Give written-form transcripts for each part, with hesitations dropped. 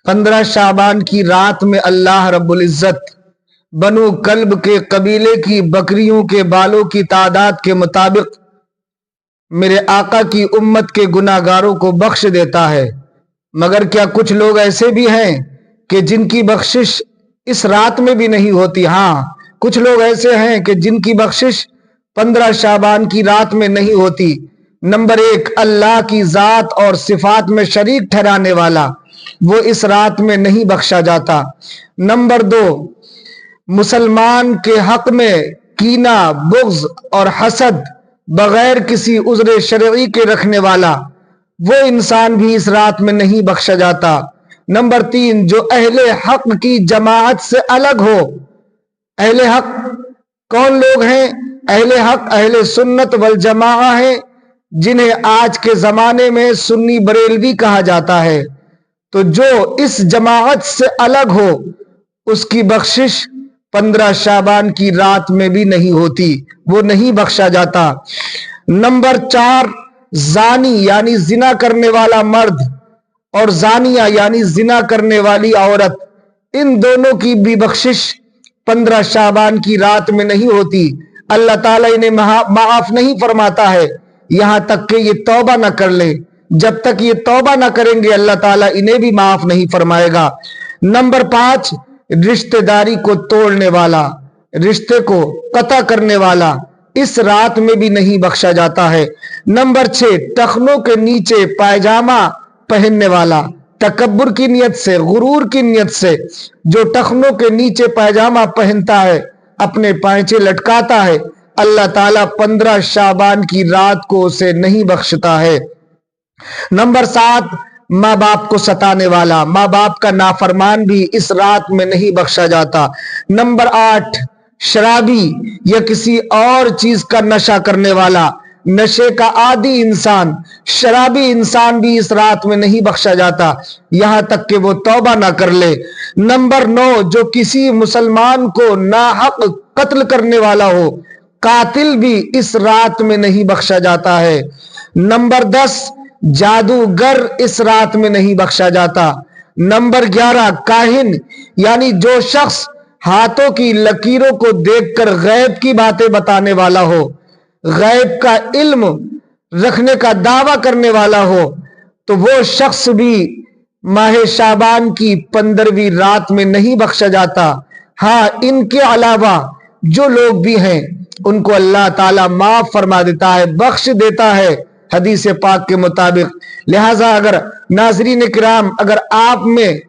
15 शाबान की रात में अल्लाह रब्बुल इज्जत बनु कल्ब के कबीले की बकरियों के बालों की तादाद के मुताबिक मेरे आका की उम्मत के गुनाहगारों को बख्श देता है। मगर क्या कुछ लोग ऐसे भी हैं कि जिनकी बख्शिश इस रात में भी नहीं होती? हाँ, कुछ लोग ऐसे हैं कि जिनकी बख्शिश 15 शाबान की रात में नहीं होती। नंबर 1, अल्लाह की जात और सिफात में शरीक ठहराने वाला, वो इस रात में नहीं बख्शा जाता। नंबर 2, मुसलमान के हक में कीना, बुग़्ज़ और हसद बगैर किसी उज़्र शरई के रखने वाला, वो इंसान भी इस रात में नहीं बख्शा जाता। नंबर 3, जो अहले हक की जमात से अलग हो। अहले हक कौन लोग हैं? अहले हक अहले सुन्नत वल जमाआ है, जिन्हें आज के जमाने में सुन्नी बरेलवी कहा जाता है। तो जो इस जमात से अलग हो, उसकी बख्शिश 15 शाबान की रात में भी नहीं होती, वो नहीं बख्शा जाता। नंबर 4, जानी यानी जिना करने वाला मर्द और जानिया यानी जिना करने वाली औरत, इन दोनों की भी बख्शिश 15 शाबान की रात में नहीं होती। अल्लाह ताला इन्हें माफ नहीं फरमाता है यहां तक कि ये तौबा न कर ले। जब तक ये तौबा न करेंगे अल्लाह ताला इन्हें भी माफ नहीं फरमाएगा। नंबर 5, रिश्तेदारी को तोड़ने वाला, रिश्ते को कता करने वाला, इस रात में भी नहीं बख्शा जाता है। नंबर 6, टखनों के नीचे पायजामा पहनने वाला, तकब्बुर की नियत से, गुरूर की नियत से जो टखनों के नीचे पायजामा पहनता है, अपने पांचे लटकाता है, अल्लाह ताला 15 शाबान की रात को उसे नहीं बख्शता है। नंबर 7, माँ बाप को सताने वाला, माँ बाप का नाफरमान भी इस रात में नहीं बख्शा जाता। नंबर 8, शराबी या किसी और चीज का नशा करने वाला, नशे का आदी इंसान, शराबी इंसान भी इस रात में नहीं बख्शा जाता यहां तक कि वो तौबा ना कर ले। नंबर 9, जो किसी मुसलमान को नाहक कत्ल करने वाला हो, कातिल भी इस रात में नहीं बख्शा जाता है। नंबर 10, जादूगर इस रात में नहीं बख्शा जाता। नंबर 11, काहिन यानी जो शख्स हाथों की लकीरों को देखकर गैब की बातें बताने वाला हो, गैब का इल्म रखने का दावा करने वाला हो, तो वो शख्स भी माह शाबान की 15वीं रात में नहीं बख्शा जाता। हाँ, इनके अलावा जो लोग भी हैं उनको अल्लाह ताला माफ फरमा देता है, बख्श देता है हदीस पाक के मुताबिक। लिहाजा अगर नाज़रीन किराम, अगर आप में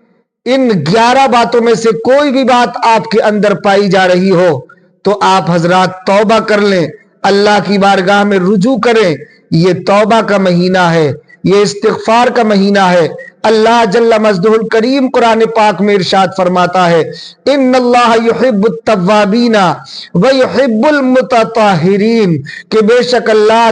इन 11 बातों में से कोई भी बात आपके अंदर पाई जा रही हो, तो आप हजरात तौबा कर लें, अल्लाह की बारगाह में रुजू करें। ये तौबा का महीना है, ये इस्तिग़फ़ार का महीना है। अल्लाह जल्ला मजदुहुल करीम कुरान पाक में इरशाद फरमाता है, इन्नल्लाह युहिब्बुत तव्वाबीना व युहिब्बुल मुतताहिरीन, कि बेशक अल्लाह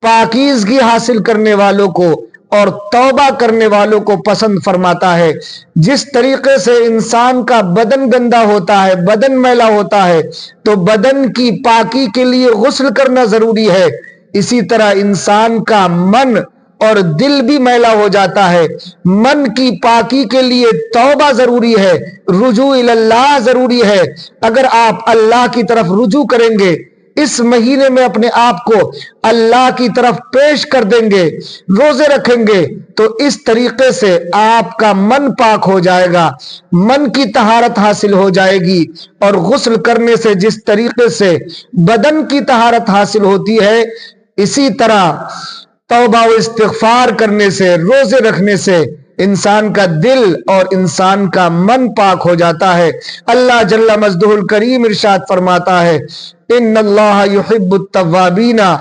पाकीज़गी हासिल करने वालों को और तौबा करने वालों को पसंद फरमाता है। जिस तरीके से इंसान का बदन गंदा होता है, बदन मैला होता है, तो बदन की पाकी के लिए गुस्ल करना जरूरी है, इसी तरह इंसान का मन और दिल भी मैला हो जाता है। मन की पाकी के लिए तौबा जरूरी है, रुजू इल्लाह जरूरी है। अगर आप अल्लाह की तरफ रुजू करेंगे, इस महीने में अपने आप को अल्लाह की तरफ पेश कर देंगे, रोजे रखेंगे, तो इस तरीके से आपका मन पाक हो जाएगा, मन की तहारत हासिल हो जाएगी। और गुस्ल करने से जिस तरीके से बदन की तहारत हासिल होती है, इसी तरह तौबा व इस्तिग़फ़ार करने से, रोजे रखने से इंसान का दिल और इंसान का मन पाक हो जाता है। अल्लाह जल्ला मजदुहुल करीम इरशाद फरमाता है, इन्नल्लाह युहिब्बुत तव्वाबीना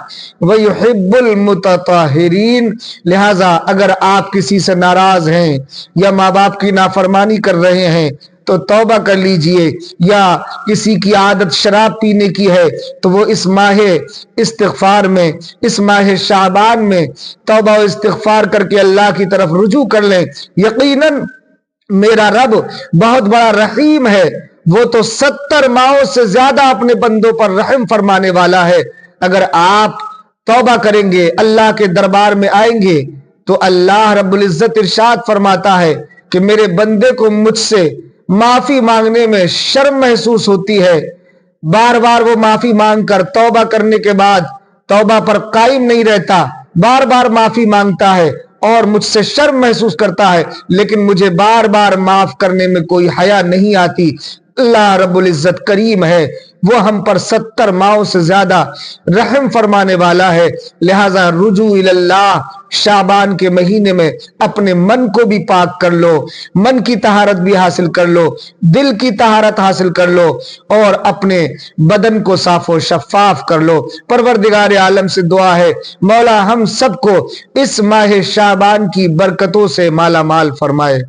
व युहिब्बुल मुतताहिरीन। लिहाजा अगर आप किसी से नाराज हैं या माँ बाप की नाफरमानी कर रहे हैं, तो तौबा कर लीजिए। या किसी की आदत शराब पीने की है, तो वो इस माह इस्तिग़फ़ार में, इस माह शाबान में तौबा और इस्तिग़फ़ार करके अल्लाह की तरफ रुजू कर लें। यकीनन मेरा रब बहुत बड़ा रहीम है, वो तो 70 माओं से ज्यादा अपने बंदों पर रहम फरमाने वाला है। अगर आप तौबा करेंगे, अल्लाह के दरबार में आएंगे, तो अल्लाह रब्बुल इज्जत इरशाद फरमाता है کہ میرے بندے کو مجھ سے معافی مانگنے میں شرم محسوس ہوتی ہے، بار بار وہ معافی مانگ کر توبہ کرنے کے بعد توبہ پر قائم نہیں رہتا، بار بار معافی مانگتا ہے اور مجھ سے شرم محسوس کرتا ہے، لیکن مجھے بار بار معاف کرنے میں کوئی حیا نہیں آتی۔ اللہ رب العزت کریم ہے، وہ ہم پر 70 ماؤں سے زیادہ رحم فرمانے والا ہے، لہٰذا رجوع اللہ، شعبان کے مہینے میں اپنے من کو بھی پاک کر لو، من کی طہارت بھی حاصل کر لو، دل کی طہارت حاصل کر لو اور اپنے بدن کو صاف و شفاف کر لو۔ پروردگار عالم سے دعا ہے مولا ہم سب کو اس ماہ شعبان کی برکتوں سے مالا مال فرمائے۔